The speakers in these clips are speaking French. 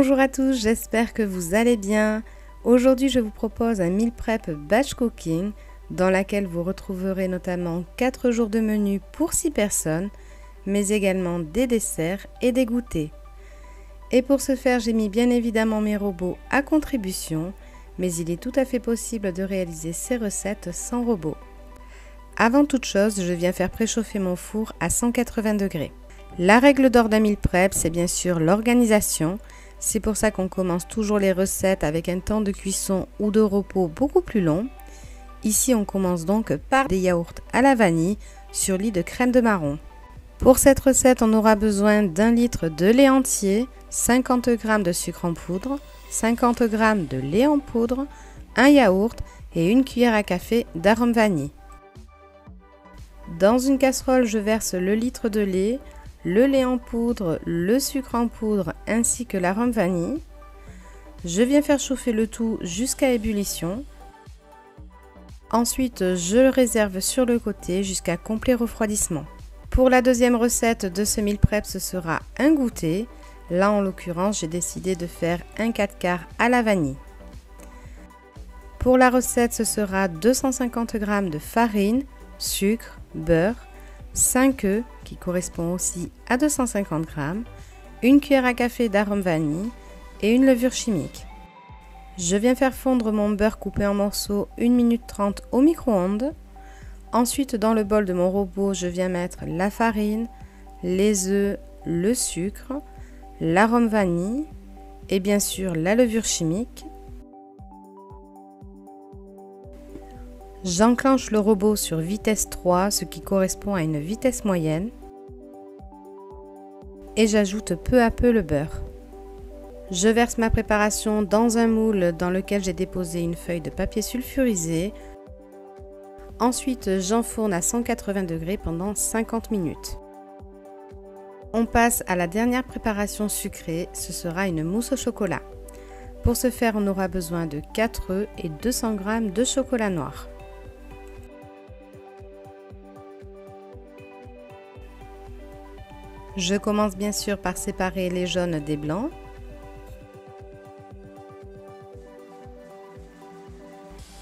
Bonjour à tous, j'espère que vous allez bien. Aujourd'hui, je vous propose un meal prep batch cooking dans laquelle vous retrouverez notamment 4 jours de menu pour 6 personnes, mais également des desserts et des goûters. Et pour ce faire, j'ai mis bien évidemment mes robots à contribution, mais il est tout à fait possible de réaliser ces recettes sans robot. Avant toute chose, je viens faire préchauffer mon four à 180 degrés. La règle d'or d'un meal prep, c'est bien sûr l'organisation. C'est pour ça qu'on commence toujours les recettes avec un temps de cuisson ou de repos beaucoup plus long. Ici, on commence donc par des yaourts à la vanille sur lit de crème de marron. Pour cette recette, on aura besoin d'1 litre de lait entier, 50 g de sucre en poudre, 50 g de lait en poudre, un yaourt et une cuillère à café d'arôme vanille. Dans une casserole, je verse le litre de lait, le lait en poudre, le sucre en poudre ainsi que l'arôme vanille. Je viens faire chauffer le tout jusqu'à ébullition. Ensuite, je le réserve sur le côté jusqu'à complet refroidissement. Pour la deuxième recette de ce meal prep, ce sera un goûter. Là, en l'occurrence, j'ai décidé de faire un 4/4 à la vanille. Pour la recette, ce sera 250 g de farine, sucre, beurre, 5 œufs qui correspond aussi à 250 g, une cuillère à café d'arôme vanille et une levure chimique. Je viens faire fondre mon beurre coupé en morceaux 1 minute 30 au micro-ondes. Ensuite, dans le bol de mon robot, je viens mettre la farine, les œufs, le sucre, l'arôme vanille et bien sûr la levure chimique. J'enclenche le robot sur vitesse 3, ce qui correspond à une vitesse moyenne. Et j'ajoute peu à peu le beurre. Je verse ma préparation dans un moule dans lequel j'ai déposé une feuille de papier sulfurisé. Ensuite, j'enfourne à 180 degrés pendant 50 minutes. On passe à la dernière préparation sucrée, ce sera une mousse au chocolat. Pour ce faire, on aura besoin de 4 œufs et 200 g de chocolat noir. Je commence bien sûr par séparer les jaunes des blancs.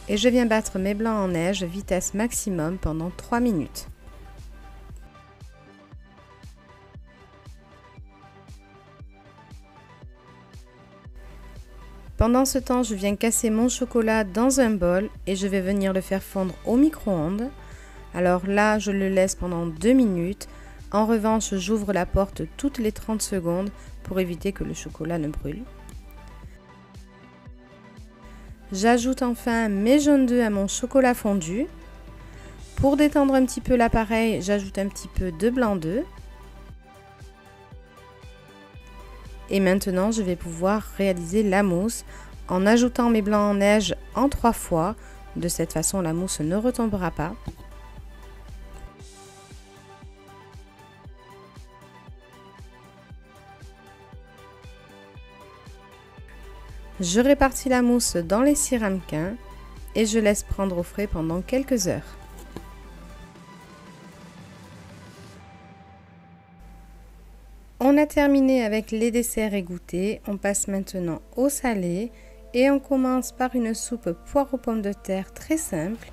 Et je viens battre mes blancs en neige, vitesse maximum pendant 3 minutes. Pendant ce temps, je viens casser mon chocolat dans un bol et je vais venir le faire fondre au micro-ondes. Alors là, je le laisse pendant 2 minutes. En revanche, j'ouvre la porte toutes les 30 secondes pour éviter que le chocolat ne brûle. J'ajoute enfin mes jaunes d'œufs à mon chocolat fondu. Pour détendre un petit peu l'appareil, j'ajoute un petit peu de blanc d'œuf. Et maintenant, je vais pouvoir réaliser la mousse en ajoutant mes blancs en neige en 3 fois. De cette façon, la mousse ne retombera pas. Je répartis la mousse dans les 6 ramequins et je laisse prendre au frais pendant quelques heures. On a terminé avec les desserts et goûters, on passe maintenant au salé et on commence par une soupe poireaux pommes de terre très simple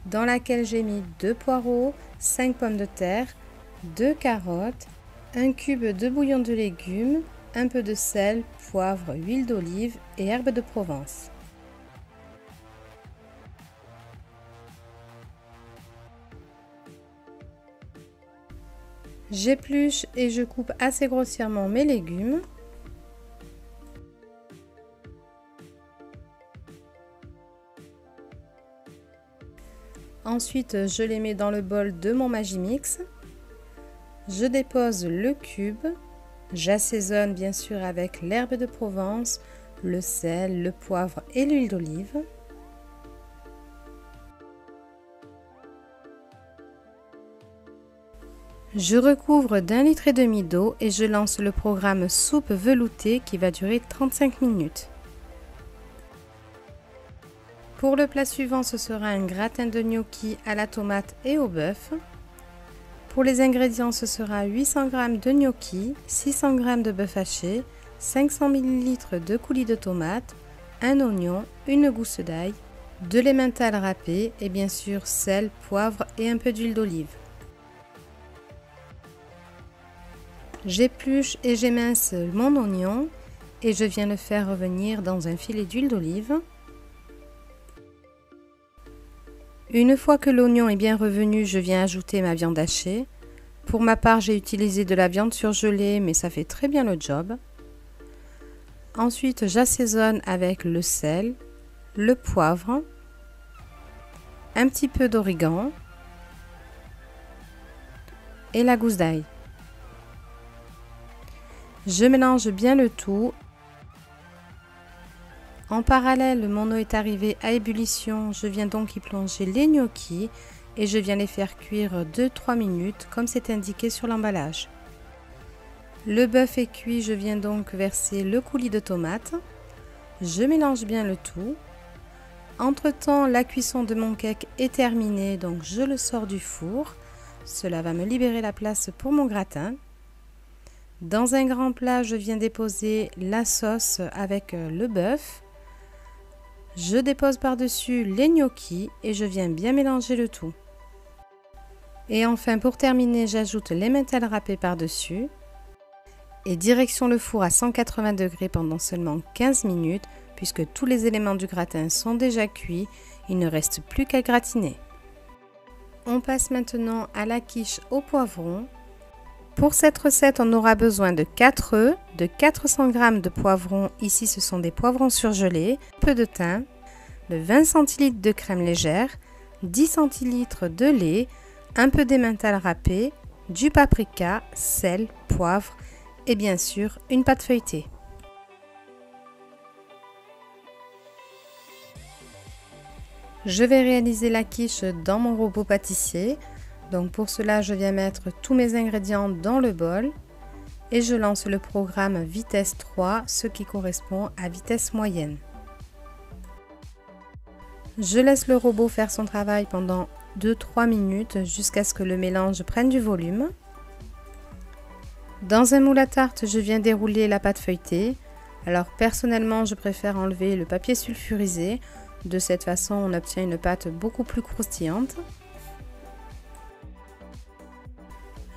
dans laquelle j'ai mis 2 poireaux, 5 pommes de terre, 2 carottes, un cube de bouillon de légumes, un peu de sel, poivre, huile d'olive et herbes de Provence. J'épluche et je coupe assez grossièrement mes légumes. Ensuite, je les mets dans le bol de mon Magimix. Je dépose le cube. J'assaisonne bien sûr avec l'herbe de Provence, le sel, le poivre et l'huile d'olive. Je recouvre d'1,5 litre d'eau et je lance le programme soupe veloutée qui va durer 35 minutes. Pour le plat suivant, ce sera un gratin de gnocchi à la tomate et au bœuf. Pour les ingrédients, ce sera 800 g de gnocchi, 600 g de bœuf haché, 500 ml de coulis de tomates, un oignon, une gousse d'ail, de l'emmental râpé et bien sûr sel, poivre et un peu d'huile d'olive. J'épluche et j'émince mon oignon et je viens le faire revenir dans un filet d'huile d'olive. Une fois que l'oignon est bien revenu, je viens ajouter ma viande hachée. Pour ma part, j'ai utilisé de la viande surgelée, mais ça fait très bien le job. Ensuite, j'assaisonne avec le sel, le poivre, un petit peu d'origan et la gousse d'ail. Je mélange bien le tout. En parallèle, mon eau est arrivée à ébullition. Je viens donc y plonger les gnocchis et je viens les faire cuire 2-3 minutes comme c'est indiqué sur l'emballage. Le bœuf est cuit, je viens donc verser le coulis de tomates. Je mélange bien le tout. Entre-temps, la cuisson de mon cake est terminée, donc je le sors du four. Cela va me libérer la place pour mon gratin. Dans un grand plat, je viens déposer la sauce avec le bœuf. Je dépose par-dessus les gnocchis et je viens bien mélanger le tout. Et enfin, pour terminer, j'ajoute l'emmental râpé par-dessus. Et direction le four à 180 degrés pendant seulement 15 minutes, puisque tous les éléments du gratin sont déjà cuits, il ne reste plus qu'à gratiner. On passe maintenant à la quiche au poivron. Pour cette recette, on aura besoin de 4 œufs, de 400 g de poivrons, ici ce sont des poivrons surgelés, peu de thym, de 20 cl de crème légère, 10 cl de lait, un peu d'emmental râpé, du paprika, sel, poivre et bien sûr une pâte feuilletée. Je vais réaliser la quiche dans mon robot pâtissier. Donc pour cela, je viens mettre tous mes ingrédients dans le bol et je lance le programme vitesse 3, ce qui correspond à vitesse moyenne. Je laisse le robot faire son travail pendant 2-3 minutes jusqu'à ce que le mélange prenne du volume. Dans un moule à tarte, je viens dérouler la pâte feuilletée. Alors personnellement, je préfère enlever le papier sulfurisé. De cette façon, on obtient une pâte beaucoup plus croustillante.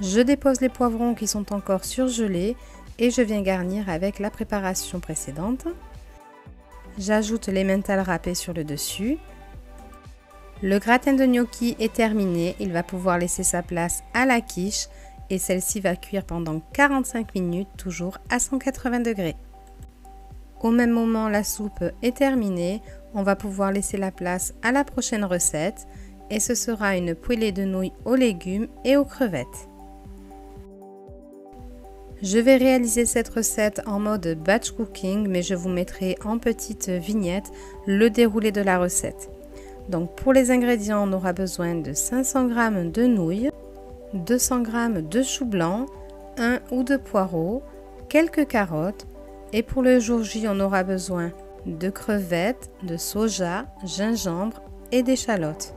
Je dépose les poivrons qui sont encore surgelés et je viens garnir avec la préparation précédente. J'ajoute l'emmental râpé sur le dessus. Le gratin de gnocchi est terminé, il va pouvoir laisser sa place à la quiche et celle-ci va cuire pendant 45 minutes, toujours à 180 degrés. Au même moment, la soupe est terminée, on va pouvoir laisser la place à la prochaine recette et ce sera une poêlée de nouilles aux légumes et aux crevettes. Je vais réaliser cette recette en mode batch cooking, mais je vous mettrai en petite vignette le déroulé de la recette. Donc pour les ingrédients, on aura besoin de 500 g de nouilles, 200 g de chou blanc, 1 ou 2 poireaux, quelques carottes et pour le jour J, on aura besoin de crevettes, de soja, gingembre et d'échalotes.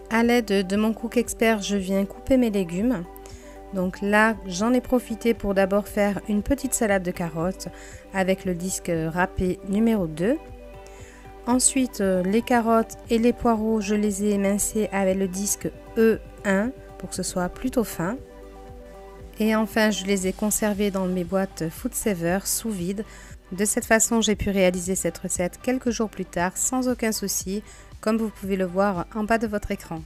À l'aide de mon Cook Expert, je viens couper mes légumes. Donc là, j'en ai profité pour d'abord faire une petite salade de carottes avec le disque râpé numéro 2. Ensuite, les carottes et les poireaux, je les ai émincés avec le disque E1 pour que ce soit plutôt fin. Et enfin, je les ai conservés dans mes boîtes Food Saver sous vide. De cette façon, j'ai pu réaliser cette recette quelques jours plus tard sans aucun souci, comme vous pouvez le voir en bas de votre écran.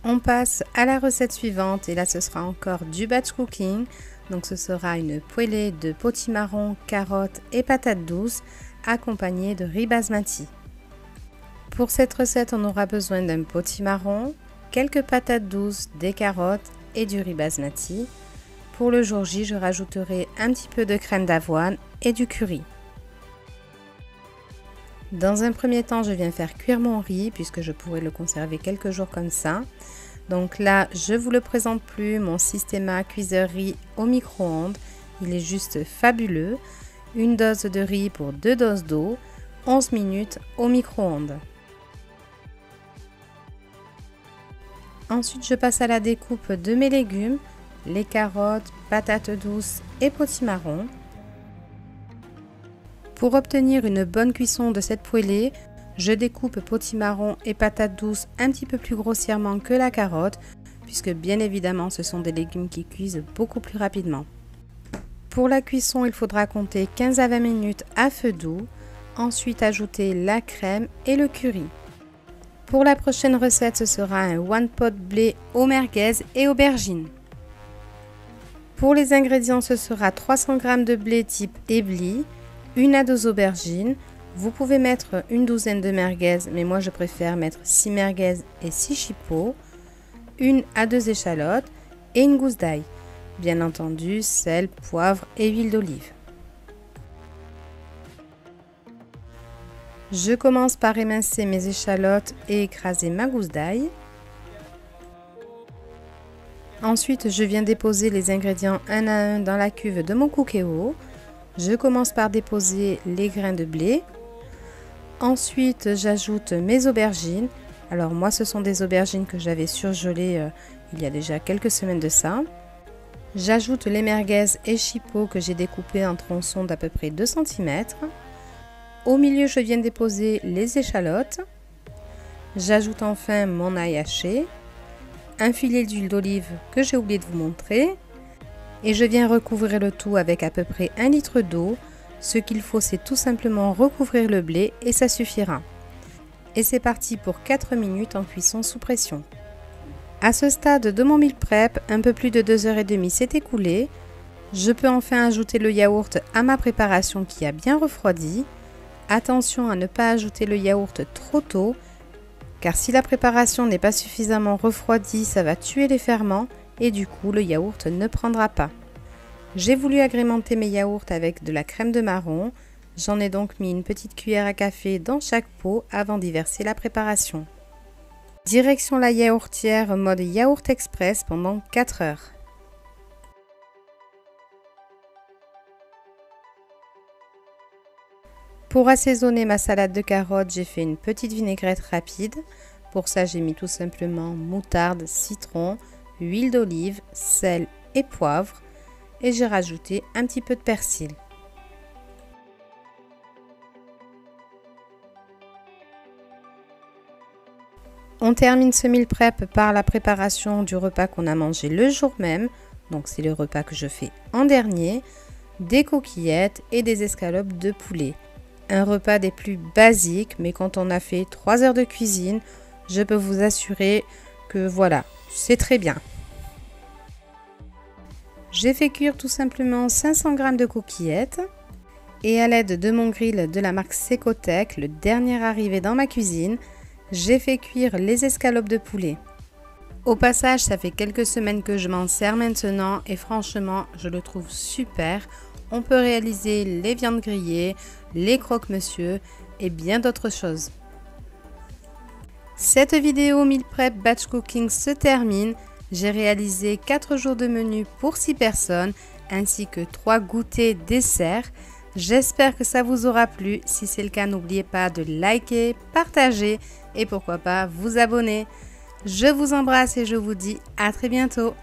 On passe à la recette suivante et là ce sera encore du batch cooking. Donc ce sera une poêlée de potimarron, carottes et patates douces accompagnée de riz basmati. Pour cette recette, on aura besoin d'un potimarron, quelques patates douces, des carottes et du riz basmati. Pour le jour J, je rajouterai un petit peu de crème d'avoine et du curry. Dans un premier temps, je viens faire cuire mon riz puisque je pourrais le conserver quelques jours comme ça. Donc là, je vous le présente plus, mon Systema cuiseur riz au micro-ondes. Il est juste fabuleux. Une dose de riz pour 2 doses d'eau, 11 minutes au micro-ondes. Ensuite, je passe à la découpe de mes légumes, les carottes, patates douces et potimarron. Pour obtenir une bonne cuisson de cette poêlée, je découpe potimarron et patates douces un petit peu plus grossièrement que la carotte, puisque bien évidemment ce sont des légumes qui cuisent beaucoup plus rapidement. Pour la cuisson, il faudra compter 15 à 20 minutes à feu doux, ensuite ajouter la crème et le curry. Pour la prochaine recette, ce sera un one pot blé aux merguez et aubergines. Pour les ingrédients, ce sera 300 g de blé type ébli, 1 à 2 aubergines. Vous pouvez mettre une douzaine de merguez, mais moi je préfère mettre 6 merguez et 6 chipots, 1 à 2 échalotes et une gousse d'ail. Bien entendu, sel, poivre et huile d'olive. Je commence par émincer mes échalotes et écraser ma gousse d'ail. Ensuite, je viens déposer les ingrédients un à un dans la cuve de mon Cookéo. Je commence par déposer les grains de blé. Ensuite, j'ajoute mes aubergines. Alors moi, ce sont des aubergines que j'avais surgelées il y a déjà quelques semaines de ça. J'ajoute les merguez et chipots que j'ai découpés en tronçons d'à peu près 2 cm. Au milieu, je viens déposer les échalotes. J'ajoute enfin mon ail haché, un filet d'huile d'olive que j'ai oublié de vous montrer. Et je viens recouvrir le tout avec à peu près 1 litre d'eau. Ce qu'il faut, c'est tout simplement recouvrir le blé et ça suffira. Et c'est parti pour 4 minutes en cuisson sous pression. À ce stade de mon meal prep, un peu plus de 2h30 s'est écoulé. Je peux enfin ajouter le yaourt à ma préparation qui a bien refroidi. Attention à ne pas ajouter le yaourt trop tôt, car si la préparation n'est pas suffisamment refroidie, ça va tuer les ferments et du coup le yaourt ne prendra pas. J'ai voulu agrémenter mes yaourts avec de la crème de marron. J'en ai donc mis une petite cuillère à café dans chaque pot avant d'y verser la préparation. Direction la yaourtière mode yaourt express pendant 4 heures. Pour assaisonner ma salade de carottes, j'ai fait une petite vinaigrette rapide. Pour ça, j'ai mis tout simplement moutarde, citron, huile d'olive, sel et poivre. Et j'ai rajouté un petit peu de persil. On termine ce meal prep par la préparation du repas qu'on a mangé le jour même. Donc c'est le repas que je fais en dernier. Des coquillettes et des escalopes de poulet. Un repas des plus basiques, mais quand on a fait 3 heures de cuisine, je peux vous assurer que voilà, c'est très bien. J'ai fait cuire tout simplement 500 g de coquillettes et à l'aide de mon grill de la marque Secotec, le dernier arrivé dans ma cuisine, j'ai fait cuire les escalopes de poulet. Au passage, ça fait quelques semaines que je m'en sers maintenant et franchement, je le trouve super. On peut réaliser les viandes grillées, les croque-monsieur et bien d'autres choses. Cette vidéo meal prep batch cooking se termine. J'ai réalisé 4 jours de menu pour 6 personnes ainsi que 3 goûters desserts. J'espère que ça vous aura plu. Si c'est le cas, n'oubliez pas de liker, partager et pourquoi pas vous abonner. Je vous embrasse et je vous dis à très bientôt.